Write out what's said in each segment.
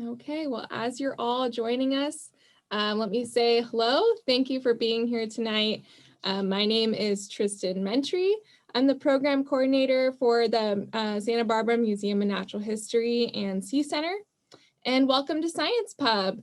Okay, well, as you're all joining us, let me say hello. Thank you for being here tonight. My name is Tristan Mentry. I'm the program coordinator for the Santa Barbara Museum of Natural History and Sea Center. And welcome to Science Pub.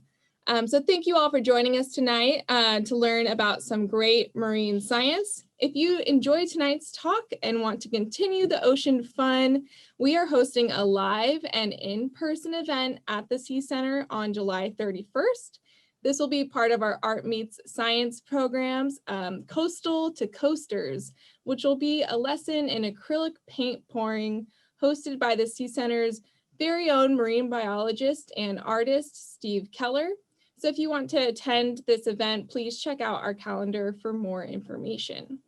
So thank you all for joining us tonight to learn about some great marine science. If you enjoyed tonight's talk and want to continue the ocean fun, we are hosting a live and in-person event at the Sea Center on July 31st. This will be part of our Art Meets Science programs, Coastal to Coasters, which will be a lesson in acrylic paint pouring hosted by the Sea Center's very own marine biologist and artist, Steve Keller. So if you want to attend this event, please check out our calendar for more information.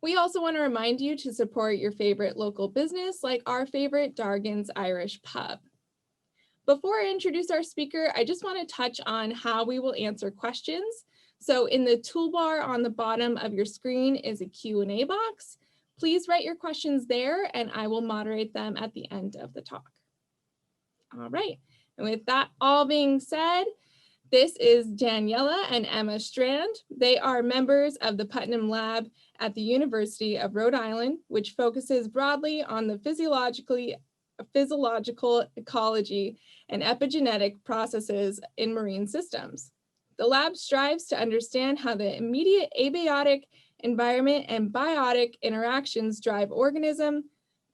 We also want to remind you to support your favorite local business, like our favorite Dargan's Irish Pub. Before I introduce our speaker, I just want to touch on how we will answer questions. So in the toolbar on the bottom of your screen is a Q&A box. Please write your questions there and I will moderate them at the end of the talk. All right, and with that all being said, this is Danielle and Emma Strand. They are members of the Putnam Lab at the University of Rhode Island, which focuses broadly on the physiological ecology and epigenetic processes in marine systems. The lab strives to understand how the immediate abiotic environment and biotic interactions drive organism,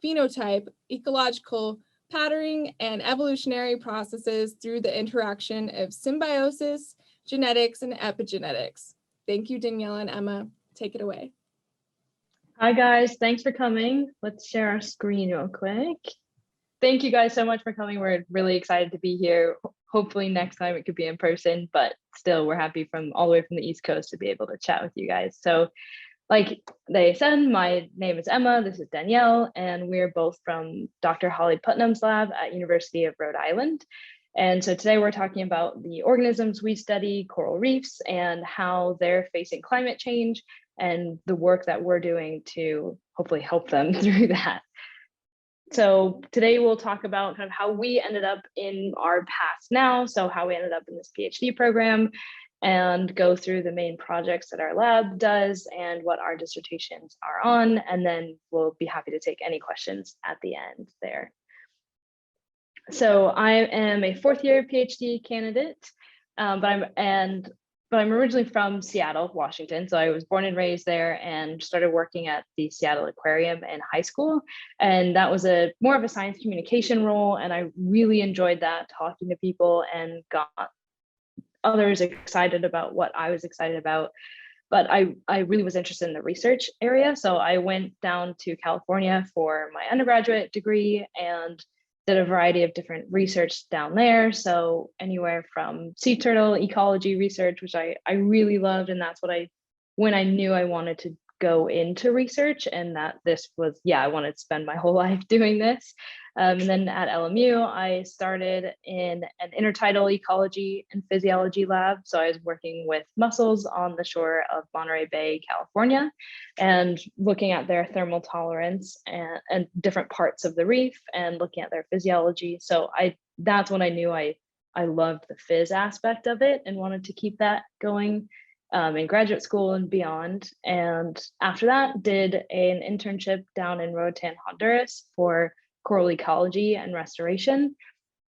phenotype, ecological patterning, and evolutionary processes through the interaction of symbiosis, genetics, and epigenetics. Thank you, Danielle and Emma. Take it away. Hi, guys. Thanks for coming. Let's share our screen real quick. Thank you guys so much for coming. We're really excited to be here. Hopefully next time it could be in person, but still we're happy from all the way from the East Coast to be able to chat with you guys. So like they said, my name is Emma, this is Danielle, and we're both from Dr. Holly Putnam's lab at University of Rhode Island. And so today we're talking about the organisms we study, coral reefs, and how they're facing climate change and the work that we're doing to hopefully help them through that. So today we'll talk about kind of how we ended up in our past now, so how we ended up in this PhD program, and go through the main projects that our lab does and what our dissertations are on, and then we'll be happy to take any questions at the end there. So I am a fourth-year PhD candidate, but I'm originally from Seattle, Washington. So I was born and raised there and started working at the Seattle Aquarium in high school. And that was more of a science communication role. And I really enjoyed that, talking to people and got others excited about what I was excited about. But I really was interested in the research area. So I went down to California for my undergraduate degree and did a variety of different research down there. So anywhere from sea turtle ecology research, which I really loved. And that's when I knew I wanted to go into research, and that this was, I wanted to spend my whole life doing this. And then at LMU, I started in an intertidal ecology and physiology lab. So I was working with mussels on the shore of Monterey Bay, California, and looking at their thermal tolerance and different parts of the reef and looking at their physiology. So that's when I knew I loved the phys aspect of it and wanted to keep that going in graduate school and beyond. And after that, did an internship down in Roatan, Honduras for coral ecology and restoration.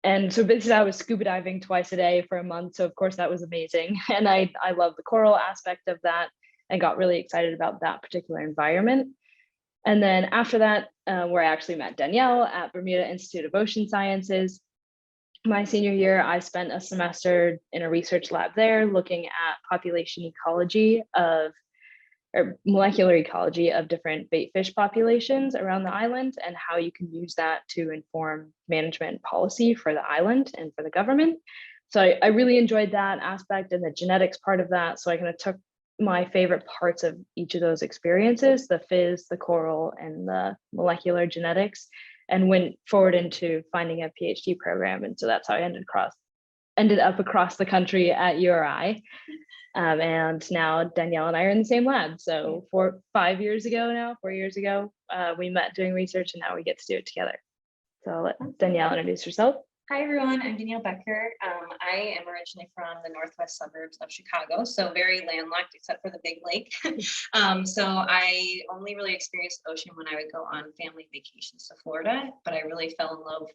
And so basically I was scuba diving twice a day for a month. So of course that was amazing. And I love the coral aspect of that and got really excited about that particular environment. And then after that, where I actually met Danielle at Bermuda Institute of Ocean Sciences. My senior year, I spent a semester in a research lab there looking at population ecology or molecular ecology of different bait fish populations around the island and how you can use that to inform management policy for the island and for the government. So I really enjoyed that aspect and the genetics part of that. So I kind of took my favorite parts of each of those experiences, the phys, the coral, and the molecular genetics, and went forward into finding a PhD program. And so that's how I ended up across the country at URI. And now Danielle and I are in the same lab. So 4 years ago, we met doing research, and now we get to do it together. So I'll let Danielle introduce herself. Hi everyone, I'm Danielle Becker. I am originally from the northwest suburbs of Chicago, so very landlocked except for the big lake. So I only really experienced the ocean when I would go on family vacations to Florida, but I really fell in love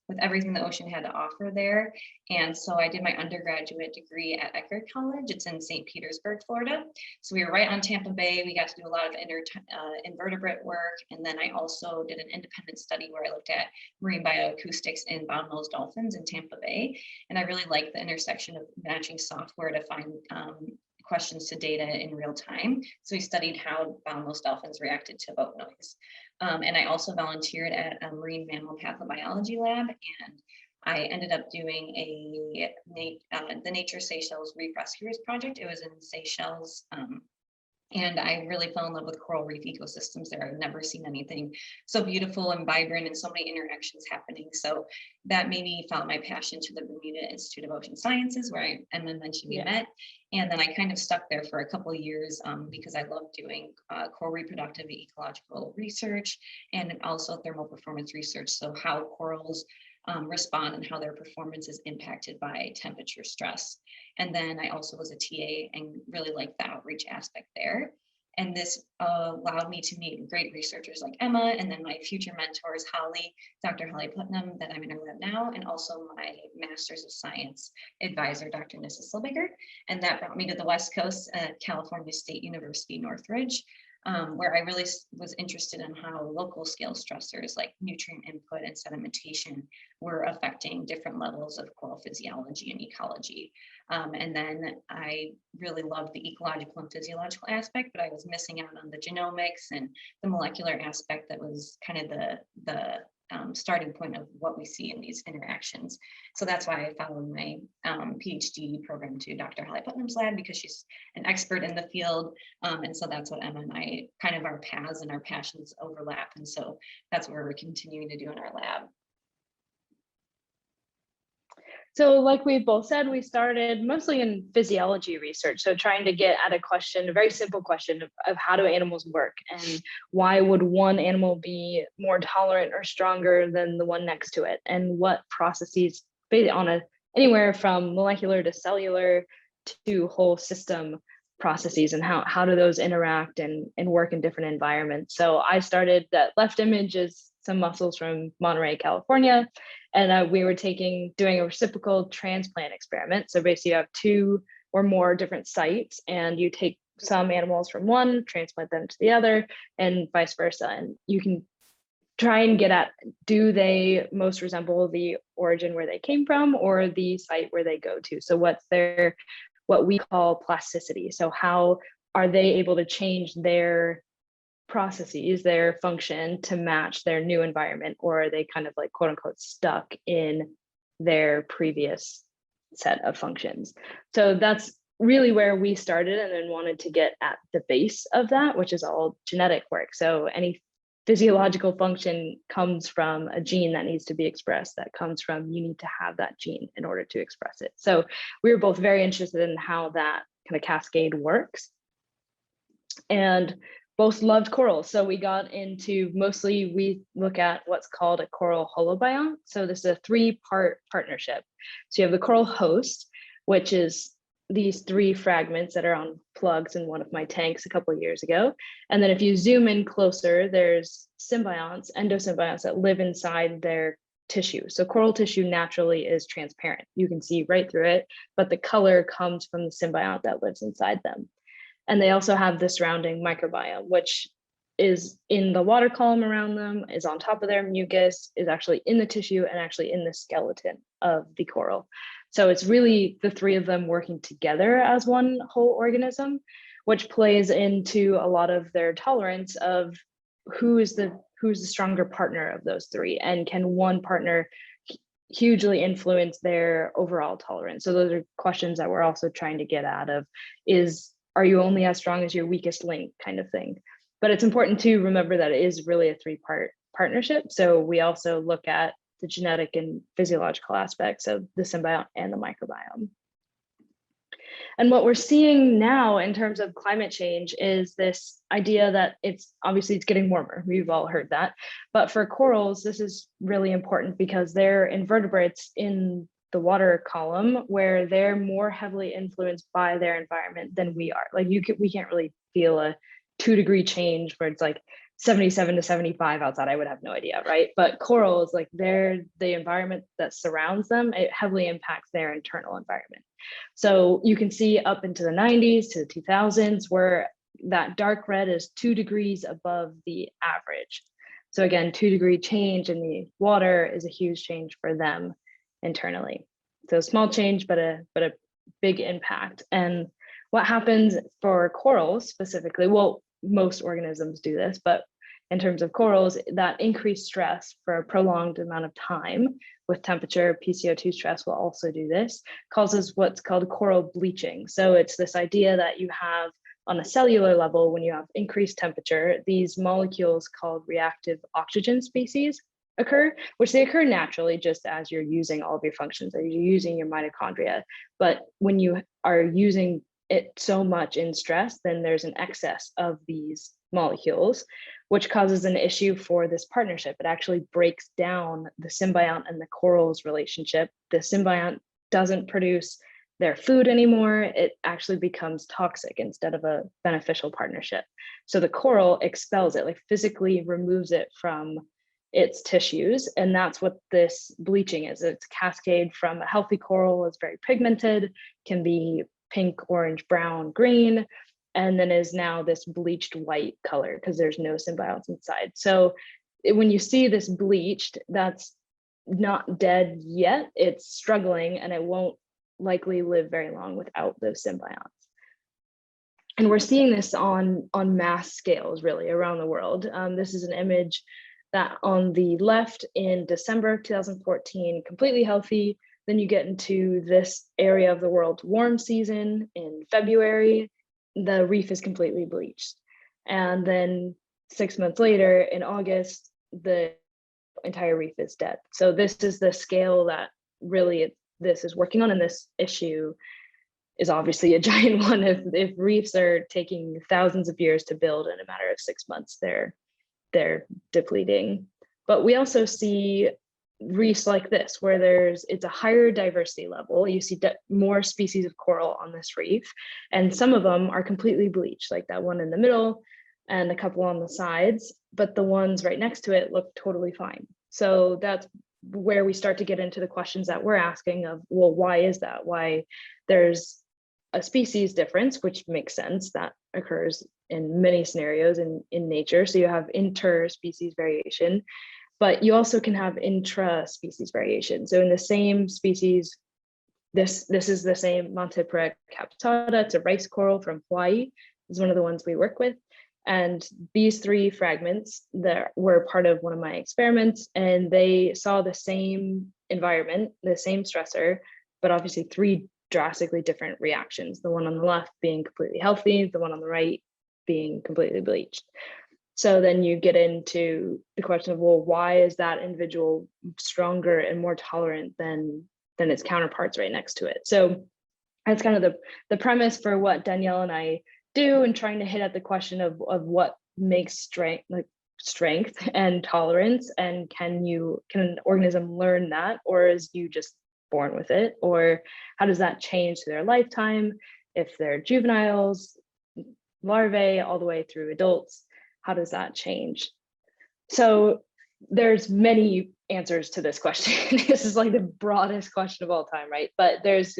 with everything the ocean had to offer there. And so I did my undergraduate degree at Becker College. It's in St. Petersburg, Florida. So we were right on Tampa Bay. We got to do a lot of invertebrate work. And then I also did an independent study where I looked at marine bioacoustics in bottlenose dolphins in Tampa Bay. And I really like the intersection of matching software to find questions to data in real time. So we studied how bottlenose dolphins reacted to boat noise. And I also volunteered at a marine mammal pathobiology lab, and I ended up doing the Nature Seychelles Reef Rescuers project. It was in Seychelles. And I really fell in love with coral reef ecosystems there. I've never seen anything so beautiful and vibrant and so many interactions happening. So that made me follow my passion to the Bermuda Institute of Ocean Sciences, where Emma mentioned we met. And then I kind of stuck there for a couple of years because I love doing coral reproductive ecological research and also thermal performance research. So how corals respond and how their performance is impacted by temperature stress. And then I also was a TA and really liked the outreach aspect there. And this allowed me to meet great researchers like Emma, and then my future mentors, Dr. Holly Putnam, that I'm in her lab now, and also my Master's of Science advisor, Dr. Nissa Silbiger. And that brought me to the West Coast at California State University, Northridge, where I really was interested in how local scale stressors like nutrient input and sedimentation were affecting different levels of coral physiology and ecology. And then I really loved the ecological and physiological aspect, but I was missing out on the genomics and the molecular aspect that was kind of the starting point of what we see in these interactions. So that's why I followed my PhD program to Dr. Holly Putnam's lab, because she's an expert in the field. And so that's what Emma and I, kind of our paths and our passions overlap. And so that's what we're continuing to do in our lab. So like we both said, we started mostly in physiology research. So trying to get at a very simple question of how do animals work, and why would one animal be more tolerant or stronger than the one next to it? And what processes, based on anywhere from molecular to cellular to whole system processes, and how do those interact and work in different environments. So I started, that left image is some mussels from Monterey, California. And we were doing a reciprocal transplant experiment. So basically you have 2 or more different sites, and you take some animals from one, transplant them to the other, and vice versa. And you can try and get at, do they most resemble the origin where they came from or the site where they go to? So what's what we call plasticity. So how are they able to change their processes, their function, to match their new environment, or are they kind of like quote unquote stuck in their previous set of functions? So that's really where we started, and then wanted to get at the base of that, which is all genetic work. So any physiological function comes from a gene that needs to be expressed, that comes from, you need to have that gene in order to express it. So we were both very interested in how that kind of cascade works, and both loved corals. So we got into, mostly we look at what's called a coral holobiont. So this is a 3-part partnership. So you have the coral host, which is these 3 fragments that are on plugs in one of my tanks a couple of years ago. And then if you zoom in closer, there's symbionts, endosymbionts, that live inside their tissue. So coral tissue naturally is transparent. You can see right through it, but the color comes from the symbiont that lives inside them. And they also have the surrounding microbiome, which is in the water column around them, is on top of their mucus, is actually in the tissue, and actually in the skeleton of the coral. So it's really the 3 of them working together as one whole organism, which plays into a lot of their tolerance of who's the stronger partner of those 3, and can one partner hugely influence their overall tolerance. So those are questions that we're also trying to get out of, are you only as strong as your weakest link, kind of thing. But it's important to remember that it is really a 3-part partnership. So we also look at the genetic and physiological aspects of the symbiont and the microbiome. And what we're seeing now in terms of climate change is this idea that it's getting warmer. We've all heard that. But for corals, this is really important because they're invertebrates in the water column where they're more heavily influenced by their environment than we are. Like we can't really feel a 2-degree change where it's like 77 to 75 outside. I would have no idea, right? But corals, like the environment that surrounds them, it heavily impacts their internal environment. So you can see up into the 90s to the 2000s where that dark red is 2 degrees above the average. So again, 2-degree change in the water is a huge change for them internally. So small change, but a big impact. And what happens for corals specifically, well, most organisms do this, but in terms of corals, that increased stress for a prolonged amount of time with temperature, PCO2 stress will also do this, causes what's called coral bleaching. So it's this idea that you have on a cellular level, when you have increased temperature, these molecules called reactive oxygen species occur, which they occur naturally just as you're using all of your functions, or you're using your mitochondria. But when you are using it so much in stress, then there's an excess of these molecules, which causes an issue for this partnership. It actually breaks down the symbiont and the coral's relationship. The symbiont doesn't produce their food anymore. It actually becomes toxic instead of a beneficial partnership. So the coral expels it, like physically removes it from its tissues. And that's what this bleaching is. It's a cascade from a healthy coral, is very pigmented, can be pink, orange, brown, green, and then is now this bleached white color because there's no symbionts inside. So when you see this bleached, that's not dead yet, it's struggling, and it won't likely live very long without those symbionts. And we're seeing this on mass scales really around the world. This is an image that on the left in December of 2014, completely healthy. Then you get into this area of the world, warm season in February, the reef is completely bleached. And then 6 months later in August, the entire reef is dead. So this is the scale that really this is working on, and this issue is obviously a giant one. If reefs are taking thousands of years to build, in a matter of 6 months, they're depleting. But we also see reefs like this, where it's a higher diversity level. You see more species of coral on this reef, and some of them are completely bleached, like that one in the middle and a couple on the sides, but the ones right next to it look totally fine. So that's where we start to get into the questions that we're asking of, well, why is that? Why there's a species difference, which makes sense, that occurs in many scenarios in nature. So you have interspecies variation, but you also can have intra-species variation. So in the same species, this is the same Montipora capitata, it's a rice coral from Hawaii, is one of the ones we work with. And these 3 fragments that were part of one of my experiments, and they saw the same environment, the same stressor, but obviously 3 drastically different reactions. The one on the left being completely healthy, the one on the right being completely bleached. So then you get into the question of, well, why is that individual stronger and more tolerant than its counterparts right next to it? So that's kind of the premise for what Danielle and I do, and trying to hit at the question of what makes strength and tolerance, and can an organism learn that, or is you just born with it, or how does that change through their lifetime, if they're juveniles, larvae, all the way through adults, how does that change? So there's many answers to this question. This is like the broadest question of all time, right? But there's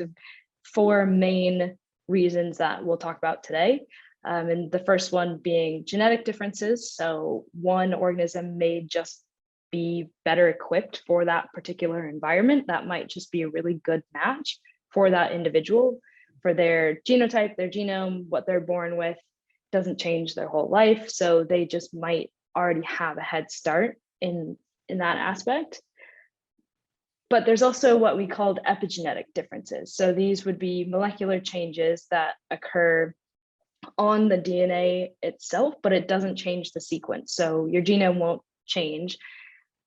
4 main reasons that we'll talk about today. And the first one being genetic differences. So one organism may just be better equipped for that particular environment. That might just be a really good match for that individual, for their genotype, their genome, what they're born with doesn't change their whole life. So they just might already have a head start in that aspect. But there's also what we called epigenetic differences. So these would be molecular changes that occur on the DNA itself, but it doesn't change the sequence. So your genome won't change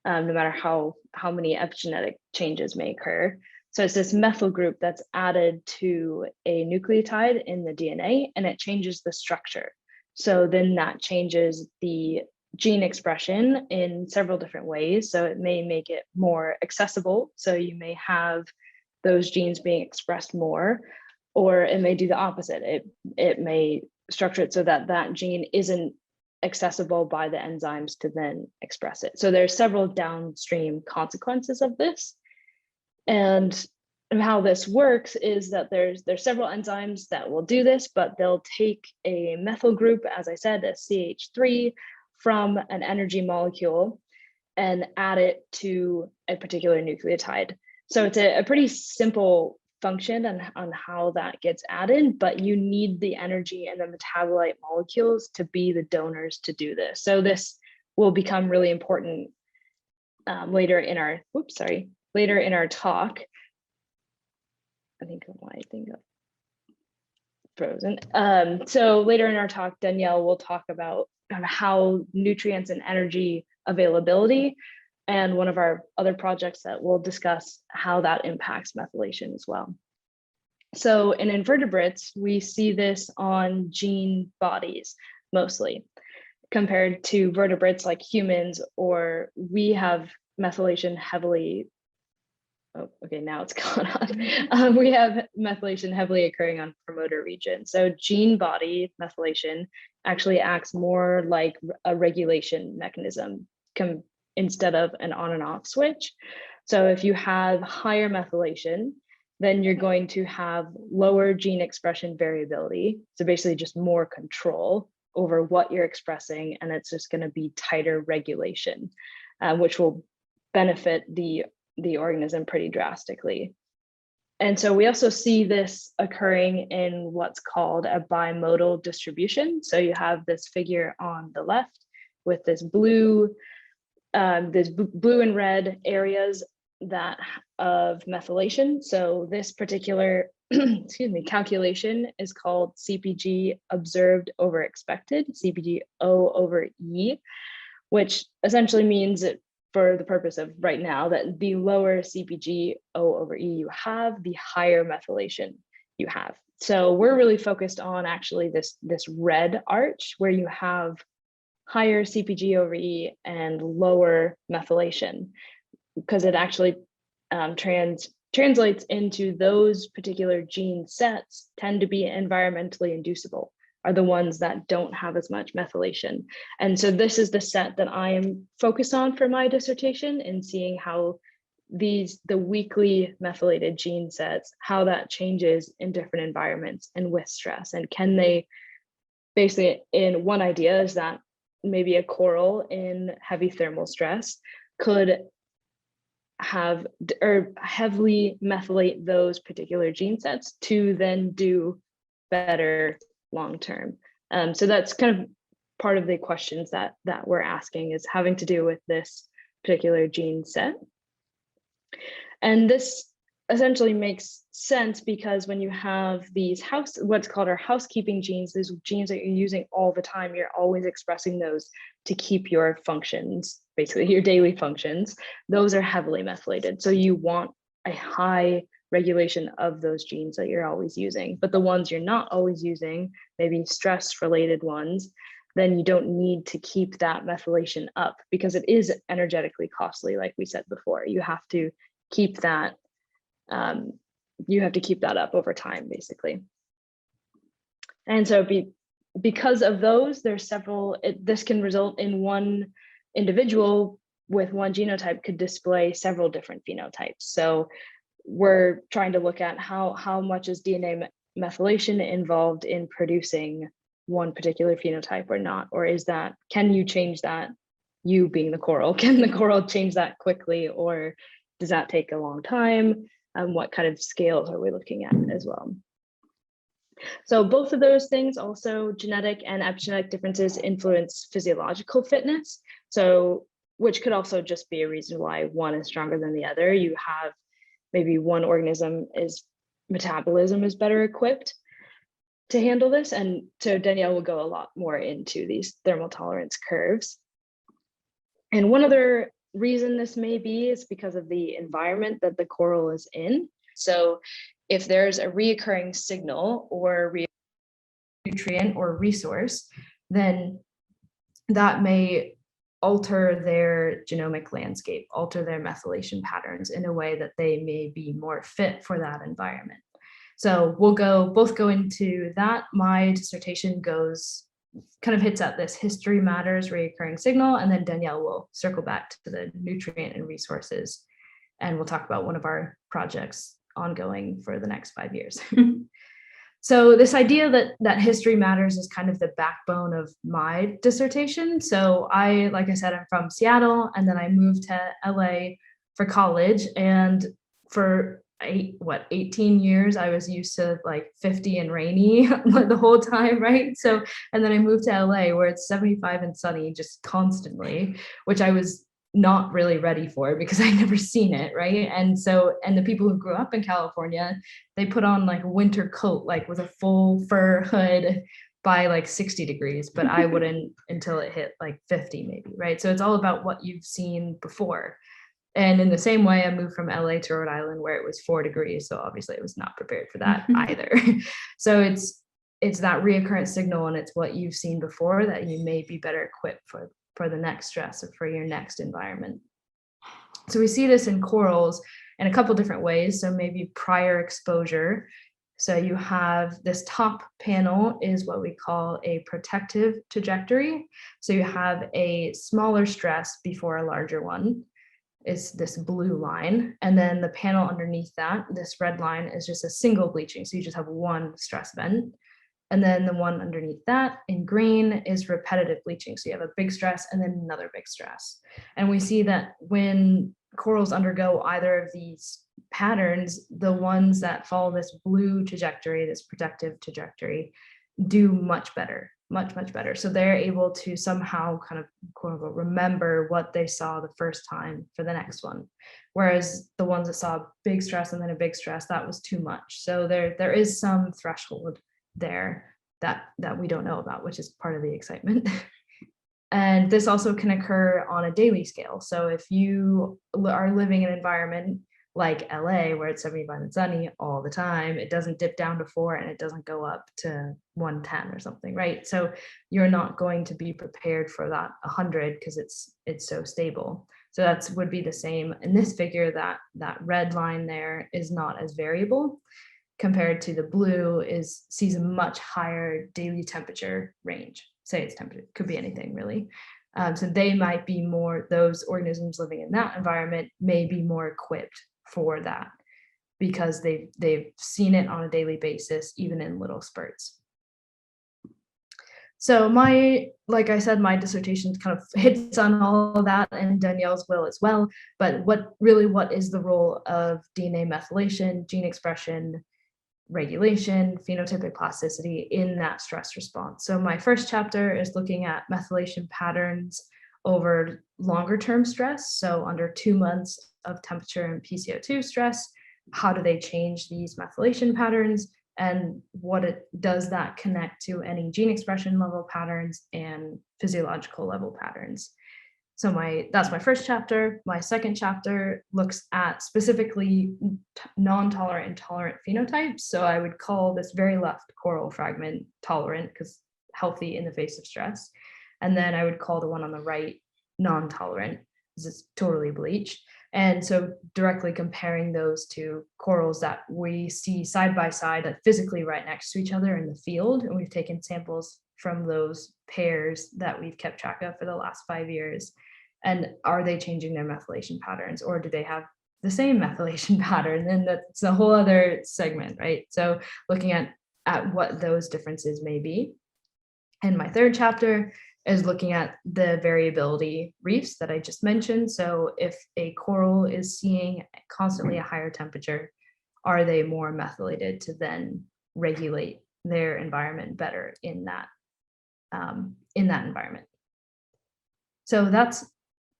no matter how many epigenetic changes may occur. So it's this methyl group that's added to a nucleotide in the DNA, and it changes the structure. So then that changes the gene expression in several different ways. So it may make it more accessible. So you may have those genes being expressed more, or it may do the opposite. It may structure it so that that gene isn't accessible by the enzymes to then express it. So there's several downstream consequences of this. And how this works is that there's several enzymes that will do this, but they'll take a methyl group, as I said, a CH3 from an energy molecule and add it to a particular nucleotide. So it's a pretty simple function on how that gets added, but you need the energy and the metabolite molecules to be the donors to do this. So this will become really important later in our talk. I think my thing got frozen. So later in our talk, Danielle will talk about how nutrients and energy availability, and one of our other projects that we'll discuss how that impacts methylation as well. So in invertebrates, we see this on gene bodies mostly, compared to vertebrates like humans, or we have methylation heavily. Oh, okay, now it's gone on. We have methylation heavily occurring on promoter region. So gene body methylation actually acts more like a regulation mechanism instead of an on and off switch. So if you have higher methylation, then you're going to have lower gene expression variability. So basically just more control over what you're expressing, and it's just going to be tighter regulation, which will benefit the organism pretty drastically. And so we also see this occurring in what's called a bimodal distribution. So you have this figure on the left with this blue and red areas that of methylation. So this particular calculation is called CpG observed over expected, CpG O over E, which essentially means that for the purpose of right now, that the lower CpG O over E you have, the higher methylation you have. So we're really focused on actually this red arch where you have higher CpG over E and lower methylation, because it actually translates into those particular gene sets tend to be environmentally inducible, are the ones that don't have as much methylation. And so this is the set that I am focused on for my dissertation, and seeing how the weakly methylated gene sets, how that changes in different environments and with stress. And can they basically, in one idea is that maybe a coral in heavy thermal stress could have or heavily methylate those particular gene sets to then do better long term. So that's kind of part of the questions that we're asking, is having to do with this particular gene set. And this essentially makes sense because when you have these what's called our housekeeping genes, these genes that you're using all the time, you're always expressing those to keep your functions, basically your daily functions, those are heavily methylated. So you want a high regulation of those genes that you're always using. But the ones you're not always using, maybe stress related ones, then you don't need to keep that methylation up, because it is energetically costly. Like we said before, you have to keep that up over time, basically. And so because of those, there's several, this can result in one individual with one genotype could display several different phenotypes. So we're trying to look at how much is DNA methylation involved in producing one particular phenotype or not, or can you change that, you being the coral, can the coral change that quickly, or does that take a long time? What kind of scales are we looking at as well? So both of those things, also genetic and epigenetic differences, influence physiological fitness. So which could also just be a reason why one is stronger than the other. You have maybe one organism metabolism is better equipped to handle this. And so Danielle will go a lot more into these thermal tolerance curves. And one other reason this may be is because of the environment that the coral is in. So if there's a reoccurring signal or nutrient or resource, then that may alter their genomic landscape, alter their methylation patterns in a way that they may be more fit for that environment. So we'll both go into that. My dissertation kind of hits at this history matters reoccurring signal, and then Danielle will circle back to the nutrient and resources, and we'll talk about one of our projects ongoing for the next 5 years. So this idea that history matters is kind of the backbone of my dissertation. So like I said, I'm from Seattle, and then I moved to LA for college. And for 18 years, I was used to like 50 and rainy the whole time, right? So, and then I moved to LA where it's 75 and sunny just constantly, which I was not really ready for because I'd never seen it, right? And the people who grew up in California, they put on like a winter coat, like with a full fur hood by like 60 degrees, but I wouldn't until it hit like 50 maybe, right? So it's all about what you've seen before. And in the same way, I moved from LA to Rhode Island where it was 4 degrees. So obviously I was not prepared for that either. So it's that reoccurrent signal, and it's what you've seen before that you may be better equipped for the next stress or for your next environment. So we see this in corals in a couple different ways. So maybe prior exposure. So you have this top panel is what we call a protective trajectory. So you have a smaller stress before a larger one. Is this blue line. And then the panel underneath that, this red line, is just a single bleaching. So you just have one stress event. And then the one underneath that in green is repetitive bleaching. So you have a big stress and then another big stress. And we see that when corals undergo either of these patterns, the ones that follow this blue trajectory, this protective trajectory, do much better, much better. So they're able to somehow kind of quote unquote remember what they saw the first time for the next one. Whereas the ones that saw a big stress and then a big stress, that was too much. So there is some threshold there that we don't know about, which is part of the excitement. And this also can occur on a daily scale. So if you are living in an environment like LA, where it's 75 and sunny all the time, it doesn't dip down to 4 and it doesn't go up to 110 or something, right? So you're not going to be prepared for that 100 because it's so stable. So that would be the same in this figure. That red line there is not as variable compared to the blue sees a much higher daily temperature range. Say it's temperature, could be anything really. So they might be more, those organisms living in that environment may be more equipped for that because they've seen it on a daily basis, even in little spurts. So like I said, my dissertation kind of hits on all of that, and Danielle's will as well. But what is the role of DNA methylation, gene expression, regulation, phenotypic plasticity in that stress response? So my first chapter is looking at methylation patterns over longer term stress. So under 2 months of temperature and PCO2 stress, how do they change these methylation patterns, and does that connect to any gene expression level patterns and physiological level patterns? So that's my first chapter. My second chapter looks at specifically non-tolerant and tolerant phenotypes. So I would call this very left coral fragment tolerant because healthy in the face of stress. And then I would call the one on the right non-tolerant because it's totally bleached. And so directly comparing those two corals that we see side by side, like physically right next to each other in the field. And we've taken samples from those pairs that we've kept track of for the last 5 years. And are they changing their methylation patterns, or do they have the same methylation pattern? And that's a whole other segment, right? So looking at what those differences may be. And my third chapter is looking at the variability reefs that I just mentioned. So if a coral is seeing constantly a higher temperature, are they more methylated to then regulate their environment better in that environment? So that's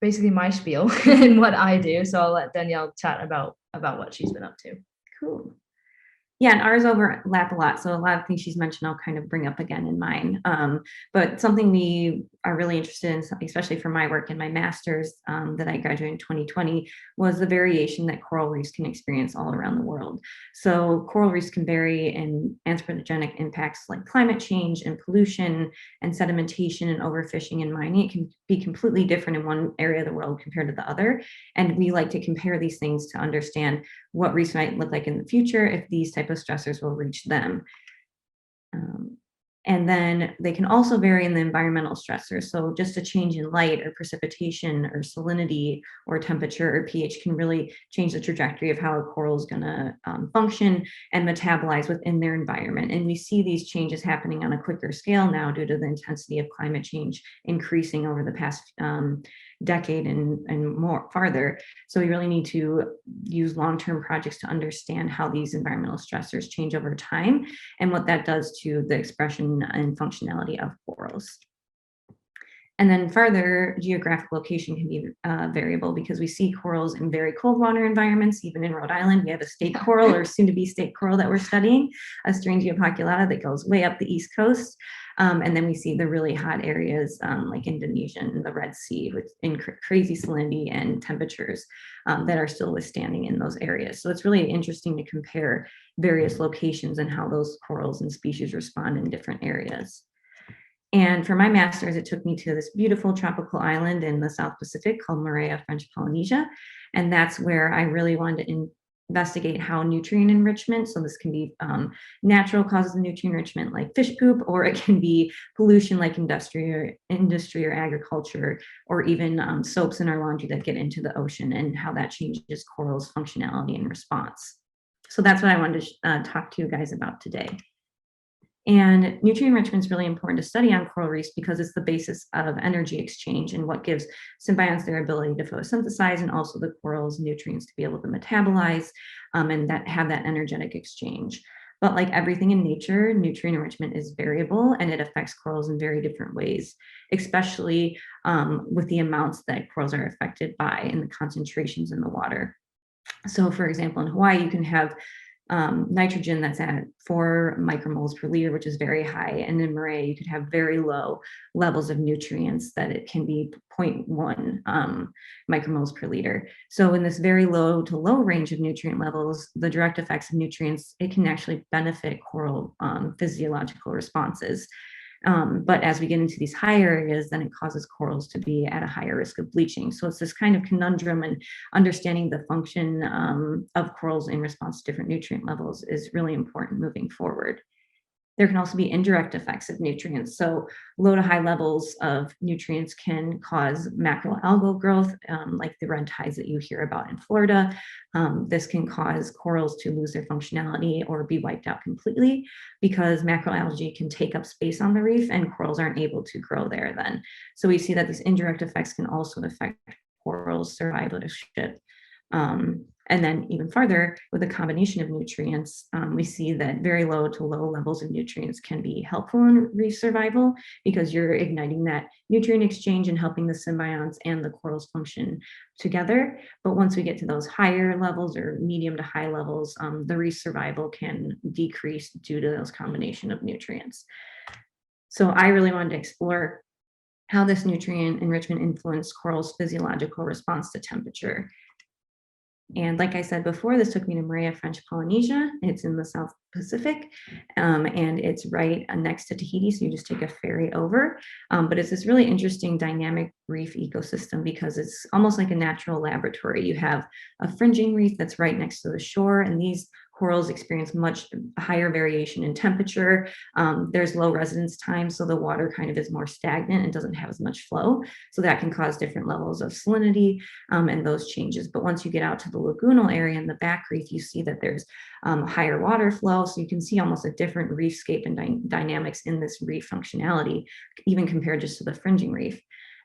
basically my spiel and what I do. So I'll let Danielle chat about what she's been up to. Cool. Yeah, and ours overlap a lot. So a lot of things she's mentioned, I'll kind of bring up again in mine. But something we are really interested in, especially for my work in my master's that I graduated in 2020, was the variation that coral reefs can experience all around the world. So coral reefs can vary in anthropogenic impacts like climate change and pollution and sedimentation and overfishing and mining. It can be completely different in one area of the world compared to the other. And we like to compare these things to understand what reefs might look like in the future if these type of stressors will reach them. And then they can also vary in the environmental stressors. So just a change in light or precipitation or salinity or temperature or pH can really change the trajectory of how a coral is going to function and metabolize within their environment. And we see these changes happening on a quicker scale now due to the intensity of climate change increasing over the past decade and more farther. So we really need to use long-term projects to understand how these environmental stressors change over time and what that does to the expression and functionality of corals. And then further, geographic location can be variable because we see corals in very cold water environments. Even in Rhode Island, we have a state coral or soon to be state coral that we're studying, a Strangia poculata that goes way up the East Coast. And then we see the really hot areas like Indonesia and the Red Sea with crazy salinity and temperatures that are still withstanding in those areas. So it's really interesting to compare various locations and how those corals and species respond in different areas. And for my master's, it took me to this beautiful tropical island in the South Pacific called Moorea, French Polynesia. And that's where I really wanted to investigate how nutrient enrichment, so this can be natural causes of nutrient enrichment like fish poop, or it can be pollution like industry or agriculture, or even soaps in our laundry that get into the ocean and how that changes corals' functionality and response. So that's what I wanted to talk to you guys about today. And nutrient enrichment is really important to study on coral reefs because it's the basis of energy exchange and what gives symbionts their ability to photosynthesize and also the corals nutrients to be able to metabolize and that have that energetic exchange. But like everything in nature, nutrient enrichment is variable and it affects corals in very different ways, especially with the amounts that corals are affected by and the concentrations in the water. So for example, in Hawaii, you can have nitrogen that's at 4 micromoles per liter, which is very high. And in Moorea, you could have very low levels of nutrients that it can be 0.1 micromoles per liter. So in this very low to low range of nutrient levels, the direct effects of nutrients, it can actually benefit coral physiological responses. But as we get into these higher areas, then it causes corals to be at a higher risk of bleaching. So it's this kind of conundrum, and understanding the function of corals in response to different nutrient levels is really important moving forward. There can also be indirect effects of nutrients. So low to high levels of nutrients can cause macroalgal growth, like the red tides that you hear about in Florida. This can cause corals to lose their functionality or be wiped out completely because macroalgae can take up space on the reef and corals aren't able to grow there then. So we see that these indirect effects can also affect corals' survivorship. And then even further, with a combination of nutrients, we see that very low to low levels of nutrients can be helpful in reef survival because you're igniting that nutrient exchange and helping the symbionts and the corals function together. But once we get to those higher levels or medium to high levels, the reef survival can decrease due to those combination of nutrients. So I really wanted to explore how this nutrient enrichment influenced corals' physiological response to temperature. And like I said before, this took me to Moorea, French Polynesia. It's in the South Pacific, and it's right next to Tahiti, so you just take a ferry over. But it's this really interesting dynamic reef ecosystem because it's almost like a natural laboratory. You have a fringing reef that's right next to the shore, and these corals experience much higher variation in temperature. There's low residence time, so the water kind of is more stagnant and doesn't have as much flow. So that can cause different levels of salinity and those changes. But once you get out to the lagoonal area in the back reef, you see that there's higher water flow. So you can see almost a different reefscape and dynamics in this reef functionality, even compared just to the fringing reef.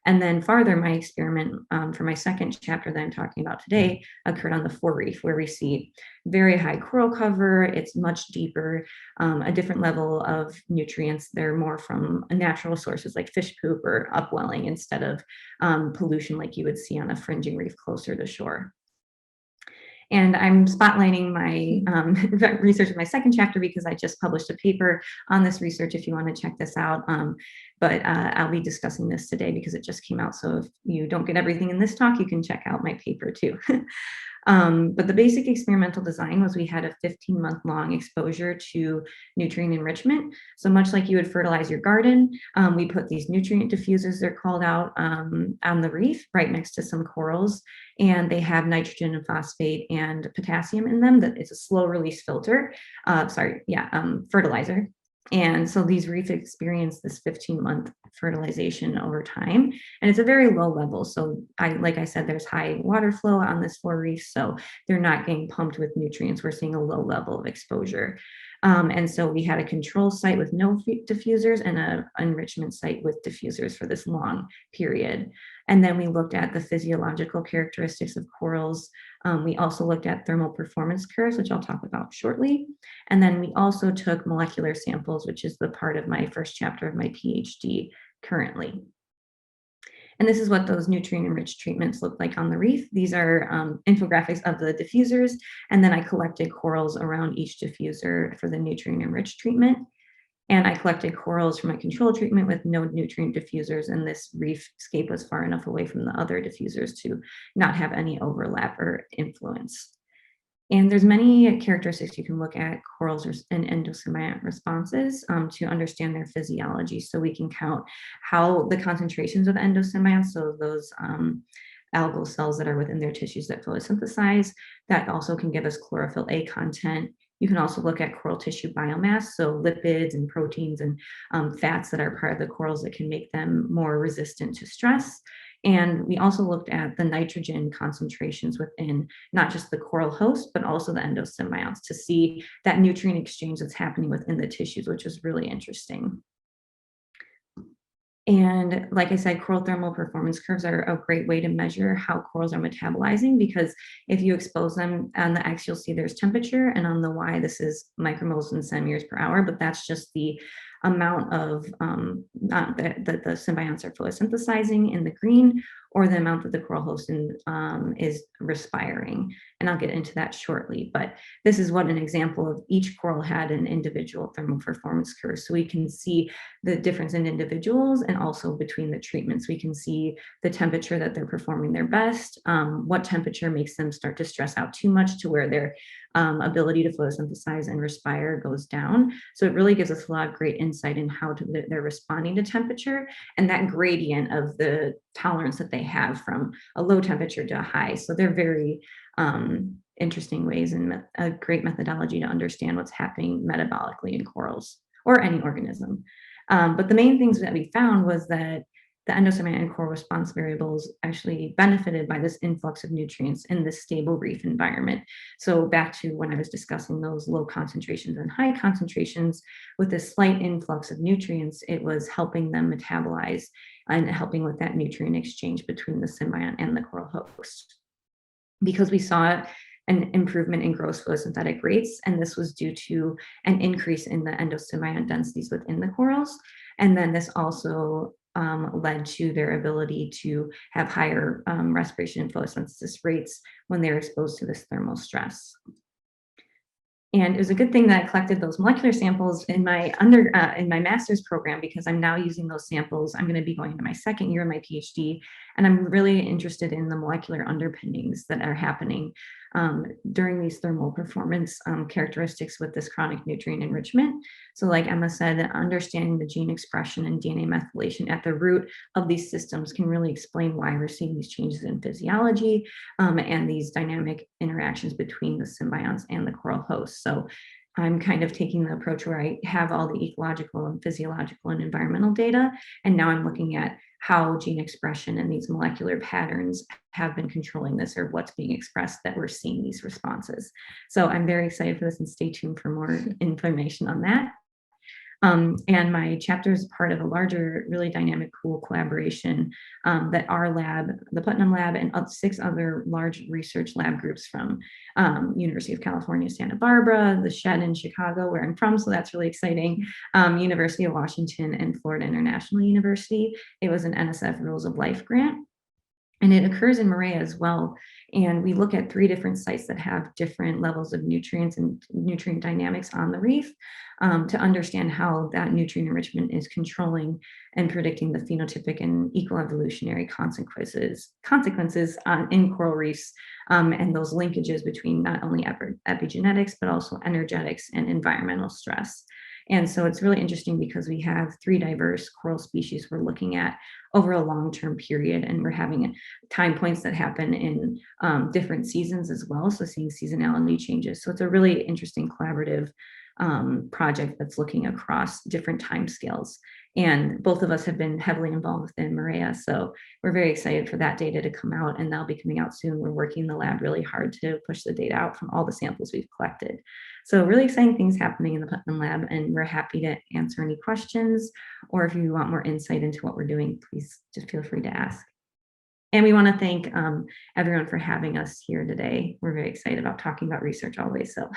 And then farther, my experiment for my second chapter that I'm talking about today occurred on the forereef, where we see very high coral cover. It's much deeper, a different level of nutrients. They're more from natural sources like fish poop or upwelling instead of pollution like you would see on a fringing reef closer to shore. And I'm spotlighting my research in my second chapter because I just published a paper on this research if you want to check this out. But I'll be discussing this today because it just came out. So if you don't get everything in this talk, you can check out my paper too. But the basic experimental design was we had a 15-month-long exposure to nutrient enrichment. So much like you would fertilize your garden, we put these nutrient diffusers, they're called out, on the reef right next to some corals, and they have nitrogen and phosphate and potassium in them. That it's a slow release filter, fertilizer. And so these reefs experience this 15-month fertilization over time, and it's a very low level. So like I said, there's high water flow on this 4 reefs, so they're not getting pumped with nutrients. We're seeing a low level of exposure. And so we had a control site with no diffusers and an enrichment site with diffusers for this long period. And then we looked at the physiological characteristics of corals. We also looked at thermal performance curves, which I'll talk about shortly. And then we also took molecular samples, which is the part of my first chapter of my PhD currently. And this is what those nutrient-enriched treatments look like on the reef. These are infographics of the diffusers, and then I collected corals around each diffuser for the nutrient-enriched treatment. And I collected corals from my control treatment with no nutrient diffusers, and this reef scape was far enough away from the other diffusers to not have any overlap or influence. And there's many characteristics you can look at corals and endosymbiont responses to understand their physiology. So we can count how the concentrations of the endosymbionts, so those algal cells that are within their tissues that photosynthesize, that also can give us chlorophyll A content. You can also look at coral tissue biomass, so lipids and proteins and fats that are part of the corals that can make them more resistant to stress. And we also looked at the nitrogen concentrations within not just the coral host, but also the endosymbionts to see that nutrient exchange that's happening within the tissues, which is really interesting. And like I said, coral thermal performance curves are a great way to measure how corals are metabolizing, because if you expose them on the X, you'll see there's temperature, and on the Y, this is micromoles in centimeters per hour, but that's just the amount of that the symbionts are photosynthesizing in the green, or the amount that the coral host is respiring. And I'll get into that shortly, but this is what an example of each coral had an individual thermal performance curve. So we can see the difference in individuals and also between the treatments. We can see the temperature that they're performing their best, what temperature makes them start to stress out too much to where their ability to photosynthesize and respire goes down. So it really gives us a lot of great insight in how they're responding to temperature and that gradient of the tolerance that they have from a low temperature to a high. So they're very interesting ways and a great methodology to understand what's happening metabolically in corals or any organism. But the main things that we found was that the endosymbiont and coral response variables actually benefited by this influx of nutrients in this stable reef environment. So back to when I was discussing those low concentrations and high concentrations, with this slight influx of nutrients, it was helping them metabolize and helping with that nutrient exchange between the symbiont and the coral host. Because we saw an improvement in gross photosynthetic rates, and this was due to an increase in the endosymbiont densities within the corals. And then this also led to their ability to have higher respiration and photosynthesis rates when they're exposed to this thermal stress. And it was a good thing that I collected those molecular samples in my master's program, because I'm now using those samples. I'm going to be going into my second year of my PhD, and I'm really interested in the molecular underpinnings that are happening during these thermal performance characteristics with this chronic nutrient enrichment. So like Emma said, understanding the gene expression and DNA methylation at the root of these systems can really explain why we're seeing these changes in physiology and these dynamic interactions between the symbionts and the coral host. So I'm kind of taking the approach where I have all the ecological and physiological and environmental data, and now I'm looking at how gene expression and these molecular patterns have been controlling this, or what's being expressed that we're seeing these responses. So I'm very excited for this, and stay tuned for more information on that. And my chapter is part of a larger, really dynamic, cool collaboration that our lab, the Putnam Lab, and 6 other large research lab groups from University of California, Santa Barbara, the Shed in Chicago, where I'm from, so that's really exciting, University of Washington, and Florida International University. It was an NSF Rules of Life grant. And it occurs in Moorea as well. And we look at 3 different sites that have different levels of nutrients and nutrient dynamics on the reef to understand how that nutrient enrichment is controlling and predicting the phenotypic and ecoevolutionary consequences in coral reefs, and those linkages between not only epigenetics, but also energetics and environmental stress. And so it's really interesting because we have 3 diverse coral species we're looking at over a long-term period, and we're having time points that happen in different seasons as well, so seeing seasonality changes. So it's a really interesting collaborative project that's looking across different timescales. And both of us have been heavily involved within Maria, so we're very excited for that data to come out, and that'll be coming out soon. We're working in the lab really hard to push the data out from all the samples we've collected. So really exciting things happening in the Putnam lab, and we're happy to answer any questions, or if you want more insight into what we're doing, please just feel free to ask. And we want to thank everyone for having us here today. We're very excited about talking about research always, so.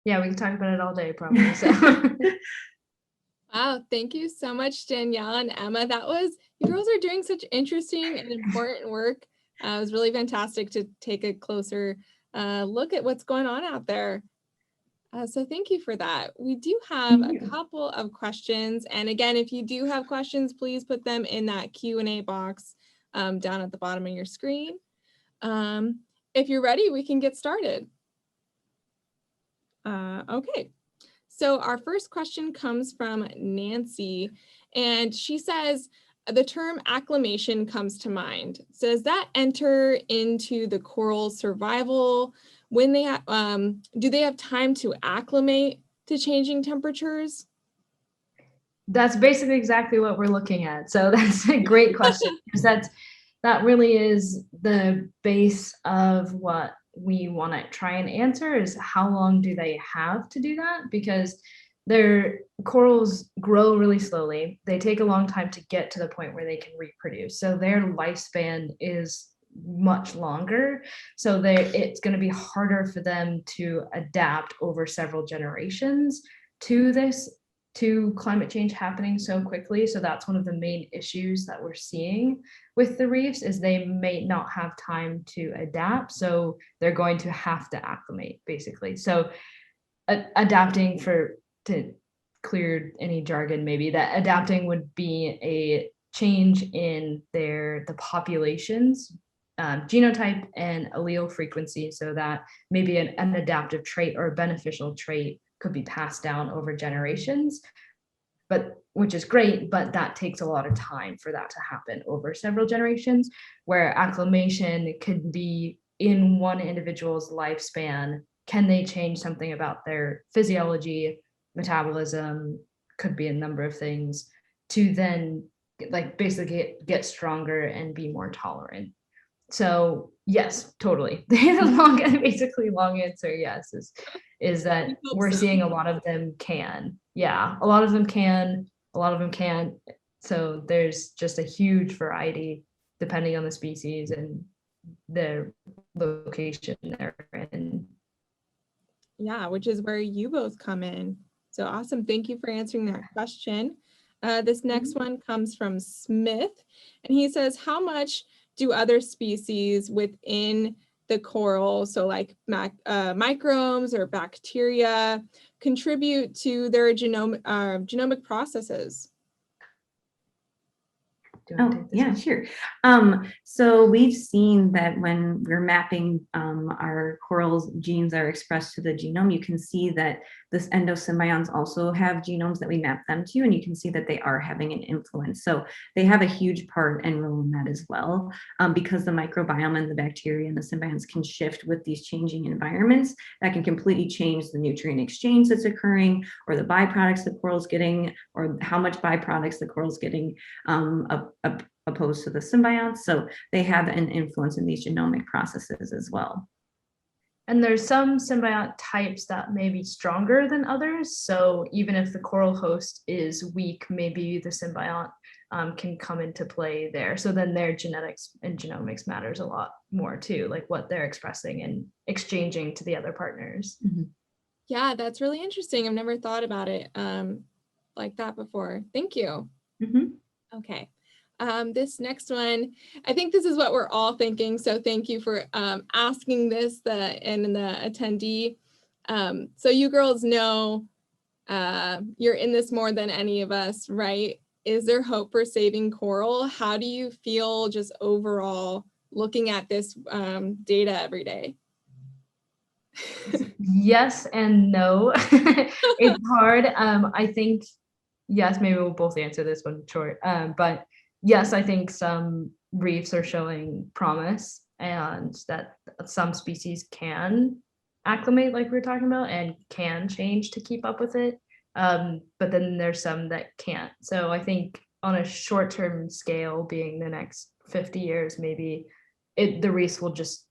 Yeah, we can talk about it all day probably. So. Wow, thank you so much, Danielle and Emma. You girls are doing such interesting and important work. It was really fantastic to take a closer look at what's going on out there. So thank you for that. We do have a couple of questions. And again, if you do have questions, please put them in that Q&A box down at the bottom of your screen. If you're ready, we can get started. Okay. So our first question comes from Nancy, and she says, the term acclimation comes to mind. So does that enter into the coral survival when they do they have time to acclimate to changing temperatures? That's basically exactly what we're looking at. So that's a great question, because that really is the base of what we want to try and answer, is how long do they have to do that? Because their corals grow really slowly. They take a long time to get to the point where they can reproduce. So their lifespan is much longer. So it's going to be harder for them to adapt over several generations to climate change happening so quickly. So that's one of the main issues that we're seeing with the reefs, is they may not have time to adapt. So they're going to have to acclimate, basically. So adapting, to clear any jargon, maybe, that adapting would be a change in the population's genotype and allele frequency, so that maybe an adaptive trait or a beneficial trait could be passed down over generations, which is great, but that takes a lot of time for that to happen over several generations, where acclimation could be in one individual's lifespan. Can they change something about their physiology, metabolism, could be a number of things, to then basically get stronger and be more tolerant? So yes, totally. The basically long answer, yes, is that we're seeing a lot of them can. Yeah, a lot of them can, a lot of them can't. So there's just a huge variety depending on the species and their location they're in. Yeah, which is where you both come in. So awesome. Thank you for answering that question. This next one comes from Smith, and he says, how much do other species within the coral, so like microbes or bacteria, contribute to their genomic processes? Oh, yeah, sure. So we've seen that when we're mapping our corals' genes are expressed to the genome, you can see that this endosymbions also have genomes that we map them to, and you can see that they are having an influence. So they have a huge part and role in that as well, because the microbiome and the bacteria and the symbionts can shift with these changing environments. That can completely change the nutrient exchange that's occurring, or the byproducts the coral's getting, or how much byproducts the coral's getting opposed to the symbionts. So they have an influence in these genomic processes as well. And there's some symbiont types that may be stronger than others. So even if the coral host is weak, maybe the symbiont can come into play there. So then their genetics and genomics matters a lot more too, like what they're expressing and exchanging to the other partners. Mm-hmm. Yeah, that's really interesting. I've never thought about it like that before. Thank you. Mm-hmm. Okay. This next one, I think this is what we're all thinking. So thank you for asking this, and the attendee. So you girls know you're in this more than any of us, right? Is there hope for saving coral? How do you feel just overall looking at this data every day? Yes and no. It's hard. I think, yes, maybe we'll both answer this one short. But yes, I think some reefs are showing promise and that some species can acclimate like we were talking about and can change to keep up with it. But then there's some that can't. So I think on a short-term scale, being the next 50 years, maybe the reefs will just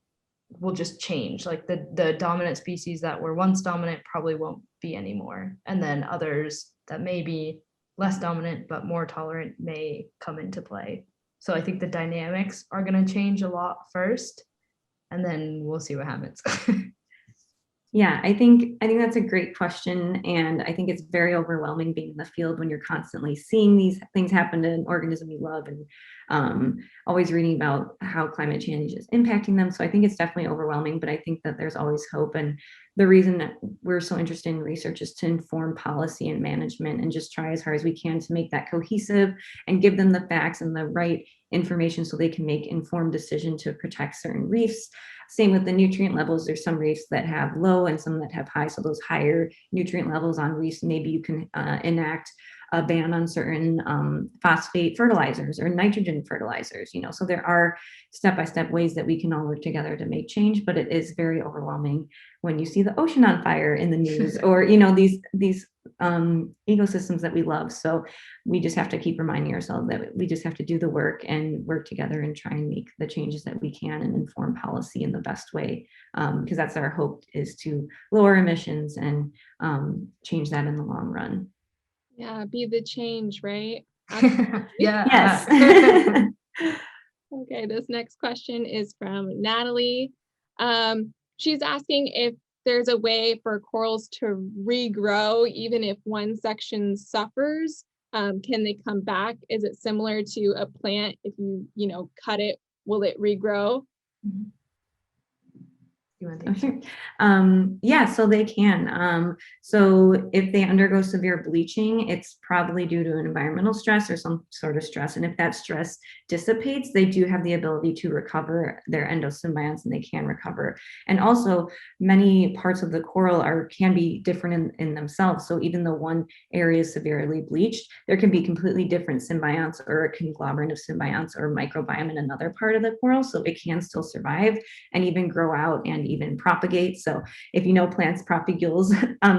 change. Like the dominant species that were once dominant probably won't be anymore. And then others that may be less dominant but more tolerant may come into play. So I think the dynamics are going to change a lot first, and then we'll see what happens. Yeah, I think that's a great question. And I think it's very overwhelming being in the field when you're constantly seeing these things happen to an organism you love and always reading about how climate change is impacting them. So I think it's definitely overwhelming, but I think that there's always hope. And the reason that we're so interested in research is to inform policy and management and just try as hard as we can to make that cohesive and give them the facts and the right information so they can make informed decisions to protect certain reefs. Same with the nutrient levels. There's some reefs that have low and some that have high. So those higher nutrient levels on reefs, maybe you can enact a ban on certain phosphate fertilizers or nitrogen fertilizers, so there are step-by-step ways that we can all work together to make change, but it is very overwhelming when you see the ocean on fire in the news or, these ecosystems that we love. So we just have to keep reminding ourselves that we just have to do the work and work together and try and make the changes that we can and inform policy in the best way. Because that's our hope, is to lower emissions and change that in the long run. Yeah, be the change, right? Yeah. Yes. Okay, this next question is from Natalie. She's asking if there's a way for corals to regrow even if one section suffers. Can they come back? Is it similar to a plant? If you cut it, will it regrow? Mm-hmm. Okay. Yeah, so they can. So if they undergo severe bleaching, it's probably due to an environmental stress or some sort of stress. And if that stress dissipates, they do have the ability to recover their endosymbionts, and they can recover. And also, many parts of the coral can be different in themselves. So even though one area is severely bleached, there can be completely different symbionts or a conglomerate of symbionts or microbiome in another part of the coral. So it can still survive and even grow out and even propagate. So if plants propagules,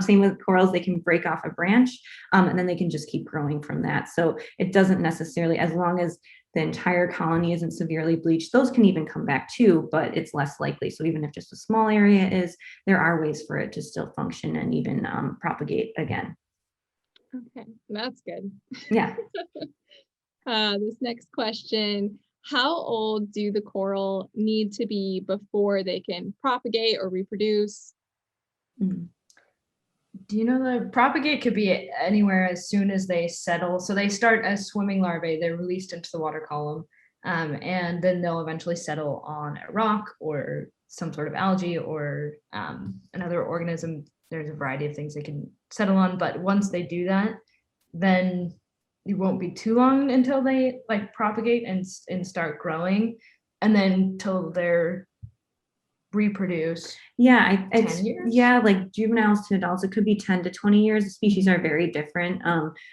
same with corals, they can break off a branch and then they can just keep growing from that. So it doesn't necessarily, as long as the entire colony isn't severely bleached, those can even come back too, but it's less likely. So even if just a small area is, there are ways for it to still function and even propagate again. Okay, that's good. Yeah. This next question, how old do the coral need to be before they can propagate or reproduce? Do you know the propagate could be anywhere as soon as they settle? So they start as swimming larvae, they're released into the water column, and then they'll eventually settle on a rock or some sort of algae or another organism. There's a variety of things they can settle on, but once they do that, then it won't be too long until they propagate and start growing, and then till they're reproduce. Yeah, 10 years? Yeah, like juveniles to adults, it could be 10 to 20 years. The species are very different.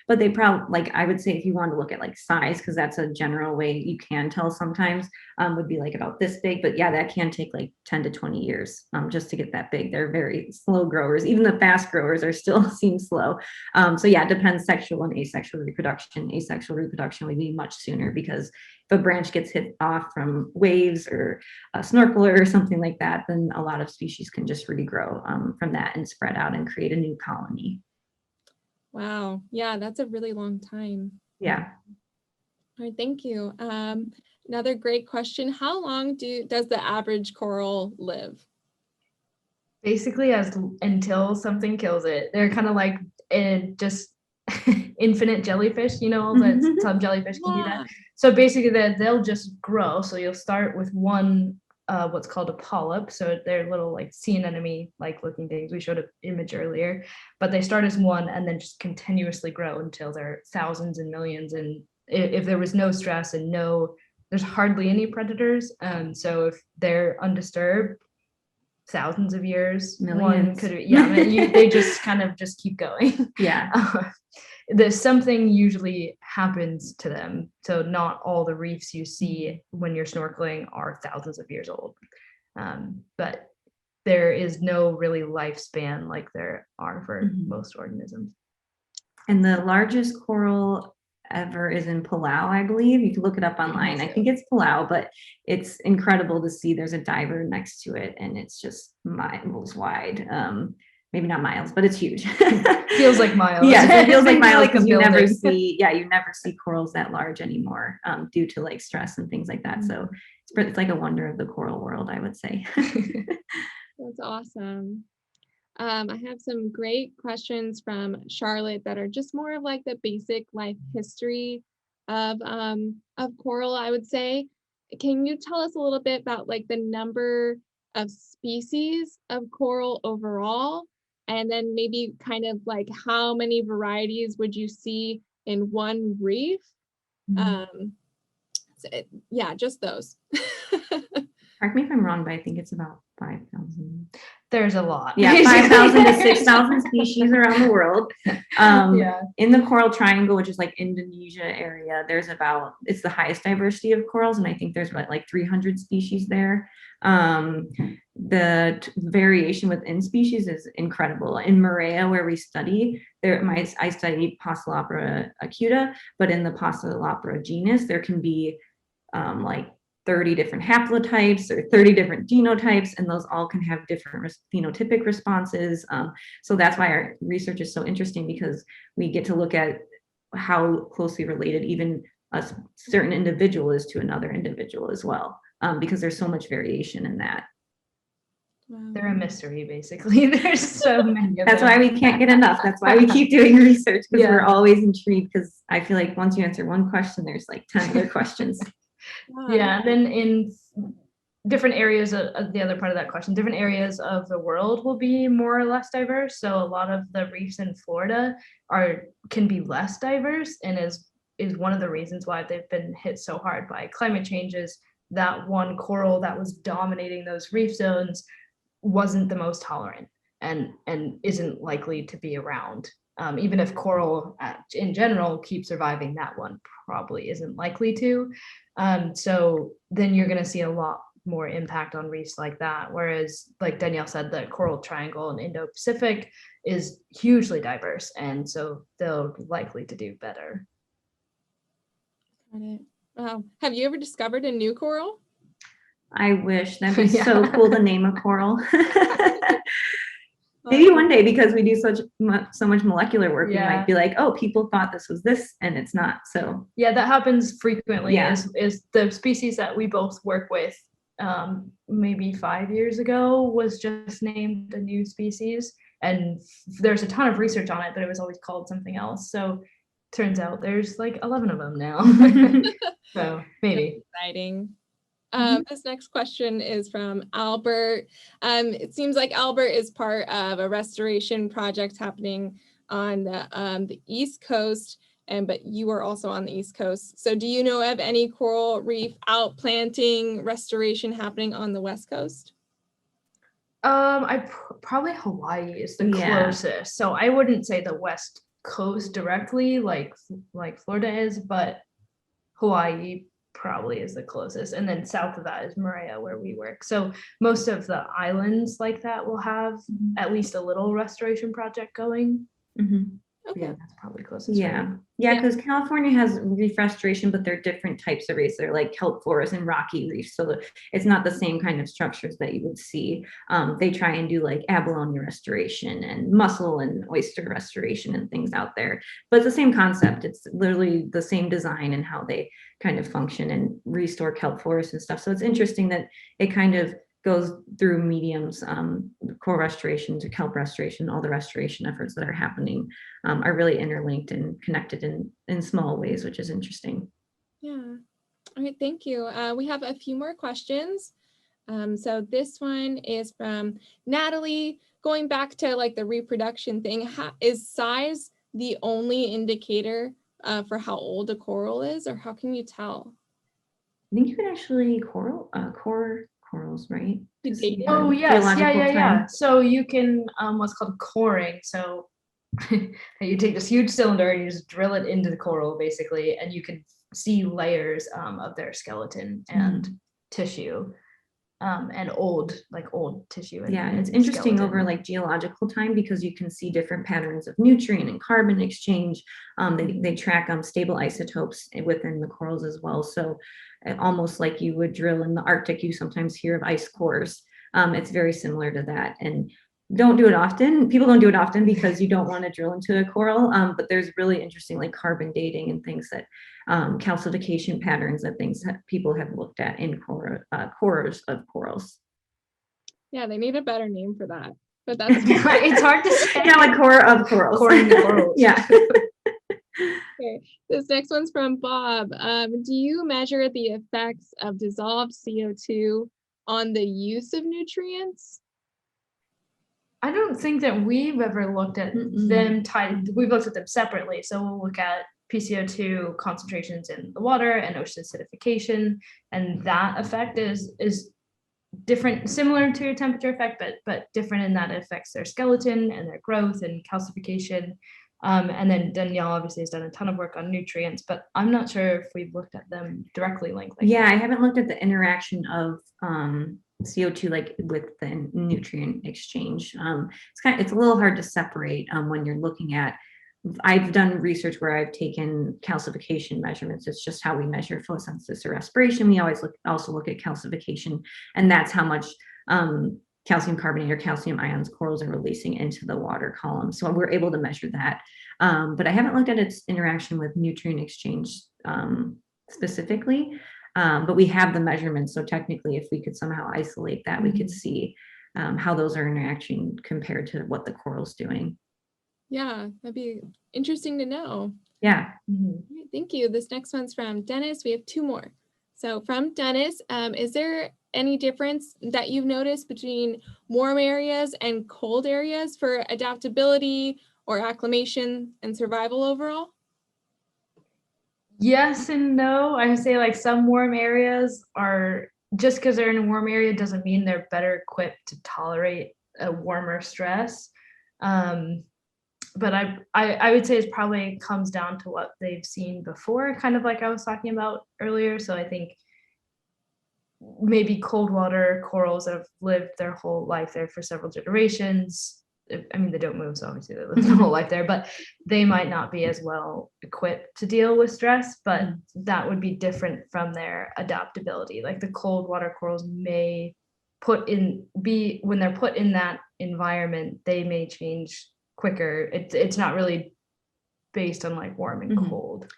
But they probably, I would say if you want to look at size, because that's a general way you can tell sometimes, would be about this big. But yeah, that can take 10 to 20 years just to get that big. They're very slow growers. Even the fast growers are still seem slow. So yeah, it depends sexual and asexual reproduction. Asexual reproduction would be much sooner, because if a branch gets hit off from waves or a snorkeler or something like that, then a lot of species can just regrow from that and spread out and create a new colony. Wow. Yeah, that's a really long time. Yeah. All right, thank you. Another great question. How long does the average coral live? Basically until something kills it. They're kind of just infinite jellyfish, that some jellyfish can do that. So basically they'll just grow. So you'll start with one, what's called a polyp. So they're little like sea anemone like looking things. We showed an image earlier, but they start as one and then just continuously grow until they're thousands and millions. And if there was no stress and there's hardly any predators. So if they're undisturbed, thousands of years, millions. They just kind of just keep going. Yeah. There's something usually happens to them. So not all the reefs you see when you're snorkeling are thousands of years old. But there is no really lifespan like there are for most organisms. And the largest coral ever is in Palau, I believe. You can look it up online. I think it's Palau, but it's incredible to see. There's a diver next to it, and it's just miles wide. Maybe not miles, but it's huge. Feels like miles. Yes, it feels like miles because you never building. see corals that large anymore due to like stress and things like that. So it's like a wonder of the coral world, I would say. That's awesome. I have some great questions from Charlotte that are just more of like the basic life history of coral, I would say. Can you tell us a little bit about like the number of species of coral overall? And then maybe kind of like how many varieties would you see in one reef? Yeah, just those. Correct me if I'm wrong, but I think it's about 5,000. There's a lot. Yeah, 5,000 to 6,000 species around the world. In the Coral Triangle, which is like Indonesia area, it's the highest diversity of corals, and I think there's about like 300 species there. The variation within species is incredible. In Moorea, where we study, I study Polynesia acuta, but in the Polynesia genus, there can be like 30 different haplotypes or 30 different genotypes, and those all can have different phenotypic responses. So that's why our research is so interesting, because we get to look at how closely related even a certain individual is to another individual as well, because there's so much variation in that. Wow. They're a mystery, basically. There's so many of That's them. why we can't get enough. That's why we keep doing research, because we're always intrigued, because I feel like once you answer one question, there's like 10 other questions. Yeah, then in different areas of the other part of that question, different areas of the world will be more or less diverse. So a lot of the reefs in Florida can be less diverse, and is one of the reasons why they've been hit so hard by climate changes. That one coral that was dominating those reef zones wasn't the most tolerant and isn't likely to be around. Even if coral in general keeps surviving, that one probably isn't likely to. So then you're going to see a lot more impact on reefs like that. Whereas, like Danielle said, the Coral Triangle in Indo-Pacific is hugely diverse, and so they're likely to do better. Got it. Wow. Have you ever discovered a new coral? I wish. That'd be so cool to name a coral. Maybe one day, because we do so much molecular work, we might be like, oh, people thought this was this, and it's not. So yeah, that happens frequently. Is the species that we both work with, maybe 5 years ago, was just named a new species, and there's a ton of research on it, but it was always called something else. So turns out there's like 11 of them now. So maybe. That's exciting. This next question is from Albert. It seems like Albert is part of a restoration project happening on the East Coast, but you are also on the East Coast. So do you know of any coral reef outplanting restoration happening on the West Coast? Probably Hawaii is the closest. So I wouldn't say the West Coast directly, like Florida is, but Hawaii probably is the closest, and then south of that is Moorea, where we work. So most of the islands like that will have at least a little restoration project going. Okay. Yeah, that's probably closest. Yeah, because California has reef restoration, but they're different types of reefs. They're like kelp forests and rocky reefs, so it's not the same kind of structures that you would see. They try and do like abalone restoration and mussel and oyster restoration and things out there, but it's the same concept. It's literally the same design and how they kind of function and restore kelp forests and stuff. So it's interesting that it kind of goes through mediums, coral restoration to kelp restoration. All the restoration efforts that are happening are really interlinked and connected in small ways, which is interesting. Yeah. All right, thank you. We have a few more questions. So this one is from Natalie. Going back to like the reproduction thing, is size the only indicator for how old a coral is, or how can you tell? I think you could actually corals, right? You To see date it? the Oh yes, yeah, geological yeah, yeah. time. So you can what's called coring. So you take this huge cylinder and you just drill it into the coral basically, and you can see layers of their skeleton and tissue. And old tissue. Yeah, and it's interesting skeleton. over like geological time because you can see different patterns of nutrient and carbon exchange. They track stable isotopes within the corals as well. So almost like you would drill in the Arctic, you sometimes hear of ice cores. It's very similar to that. And don't do it often. People don't do it often because you don't want to drill into a coral. But there's really interesting like carbon dating and things that calcification patterns and things that people have looked at in cores of corals. Yeah, they need a better name for that, but that's it's hard to say. Yeah, like core of corals. Coring the corals. Yeah. Okay. This next one's from Bob. Do you measure the effects of dissolved CO2 on the use of nutrients? I don't think that we've ever looked at them tied. We've looked at them separately. So we'll look at PCO2 concentrations in the water and ocean acidification, and that effect is different, similar to a temperature effect, but different in that it affects their skeleton and their growth and calcification. And then Danielle obviously has done a ton of work on nutrients, but I'm not sure if we've looked at them directly linked. Yeah, I haven't looked at the interaction of CO2 like with the nutrient exchange. It's a little hard to separate when you're looking at. I've done research where I've taken calcification measurements. It's just how we measure photosynthesis or respiration. We always also look at calcification, and that's how much calcium carbonate or calcium ions corals are releasing into the water column. So we're able to measure that. But I haven't looked at its interaction with nutrient exchange specifically. But we have the measurements. So technically, if we could somehow isolate that, we could see how those are interacting compared to what the coral's doing. Yeah, that'd be interesting to know. Yeah. Thank you. This next one's from Dennis. We have two more. So from Dennis, is there any difference that you've noticed between warm areas and cold areas for adaptability or acclimation and survival overall? Yes and no. I would say like some warm areas are, just because they're in a warm area doesn't mean they're better equipped to tolerate a warmer stress. But I would say it probably comes down to what they've seen before, kind of like I was talking about earlier. So I think maybe cold water corals that have lived their whole life there for several generations. I mean, they don't move, so obviously they live their whole life there, but they might not be as well equipped to deal with stress, but that would be different from their adaptability. Like the cold water corals may when they're put in that environment, they may change quicker. It's not really based on like warm and cold.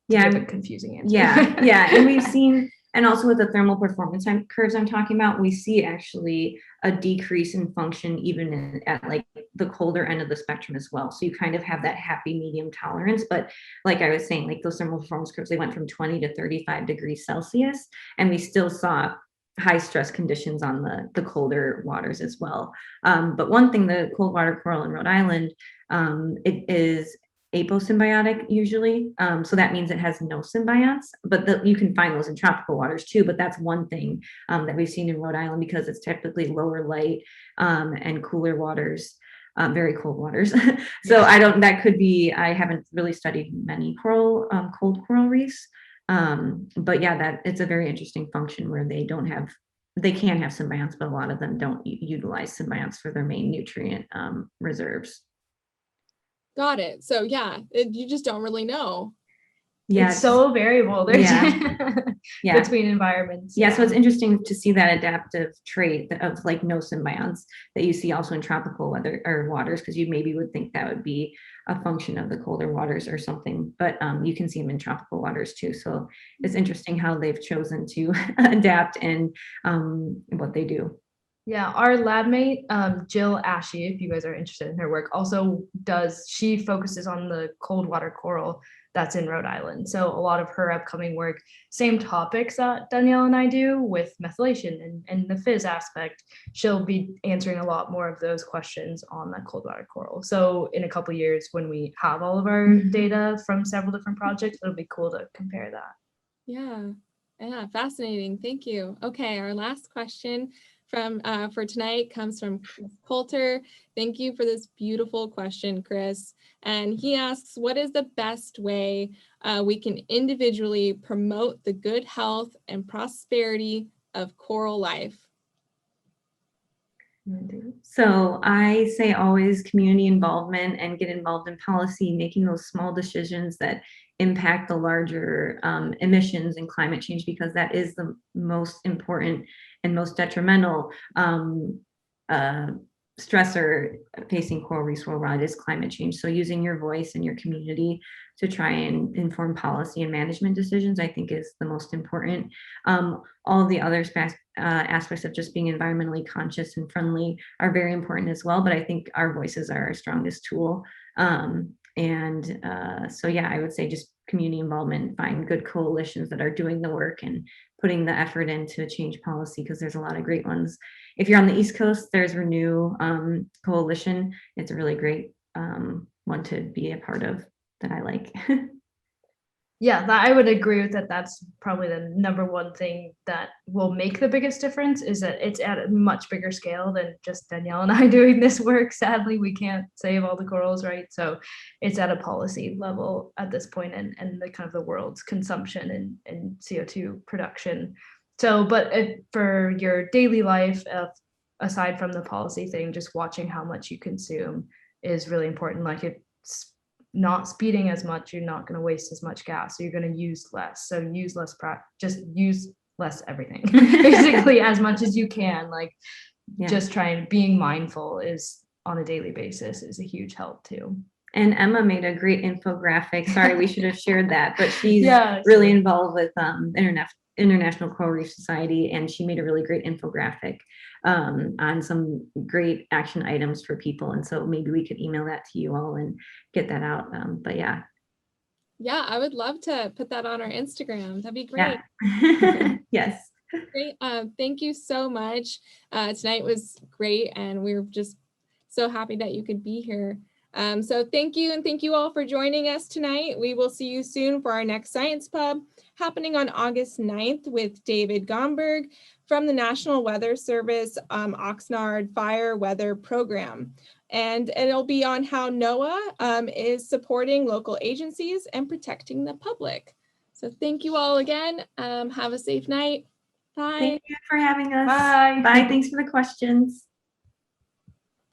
Yeah, a confusing answer. Yeah, and we've seen, and also with the thermal performance curves I'm talking about, we see actually a decrease in function even at like the colder end of the spectrum as well. So you kind of have that happy medium tolerance, but like I was saying, like those thermal performance curves, they went from 20 to 35 degrees Celsius, and we still saw high stress conditions on the colder waters as well. But one thing, the cold water coral in Rhode Island, it is aposymbiotic usually. So that means it has no symbionts, but you can find those in tropical waters too. But that's one thing that we've seen in Rhode Island, because it's typically lower light and cooler waters, very cold waters. So that could be, I haven't really studied many cold coral reefs. But yeah, it's a very interesting function where they can have symbionts, but a lot of them don't utilize symbionts for their main nutrient reserves. Got it. So yeah, you just don't really know. Yeah, it's so variable. There's between environments. Yeah, so it's interesting to see that adaptive trait of like no symbionts that you see also in tropical weather or waters, because you maybe would think that would be a function of the colder waters or something, but you can see them in tropical waters too. So it's interesting how they've chosen to adapt and what they do. Yeah, our lab mate, Jill Ashy, if you guys are interested in her work, she focuses on the cold water coral that's in Rhode Island. So a lot of her upcoming work, same topics that Danielle and I do with methylation and the phys aspect, she'll be answering a lot more of those questions on that cold water coral. So in a couple years, when we have all of our data from several different projects, it'll be cool to compare that. Yeah, fascinating. Thank you. Okay, our last question for tonight comes from Chris Coulter. Thank you for this beautiful question, Chris. And he asks, what is the best way we can individually promote the good health and prosperity of coral life? So I say always community involvement and get involved in policy, making those small decisions that impact the larger emissions and climate change, because that is the most important and most detrimental stressor facing coral reefs worldwide is climate change. So using your voice and your community to try and inform policy and management decisions, I think is the most important. All of the other aspects of just being environmentally conscious and friendly are very important as well, but I think our voices are our strongest tool. So yeah, I would say just community involvement, find good coalitions that are doing the work and putting the effort into change policy, because there's a lot of great ones. If you're on the East Coast, there's Renew Coalition. It's a really great one to be a part of that I like. Yeah, I would agree with that. That's probably the number one thing that will make the biggest difference, is that it's at a much bigger scale than just Danielle and I doing this work. Sadly, we can't save all the corals, right? So it's at a policy level at this point, and the kind of the world's consumption and CO2 production. So, but for your daily life, aside from the policy thing, just watching how much you consume is really important. Like, it's not speeding as much, you're not going to waste as much gas, so you're going to use less. So use less, just use less everything, basically, as much as you can. Like, just being mindful is on a daily basis is a huge help too. And Emma made a great infographic. Sorry, we should have shared that, but she's really involved with International Coral Reef Society, and she made a really great infographic on some great action items for people. And so maybe we could email that to you all and get that out. But yeah, I would love to put that on our Instagram. That'd be great. Yes. Great. Thank you so much. Tonight was great, and we're just so happy that you could be here. So thank you, and thank you all for joining us tonight. We will see you soon for our next Science Pub, happening on August 9th with David Gomberg from the National Weather Service Oxnard Fire Weather Program. And it'll be on how NOAA is supporting local agencies and protecting the public. So thank you all again. Have a safe night. Bye. Thank you for having us. Bye. Bye. Thanks for the questions.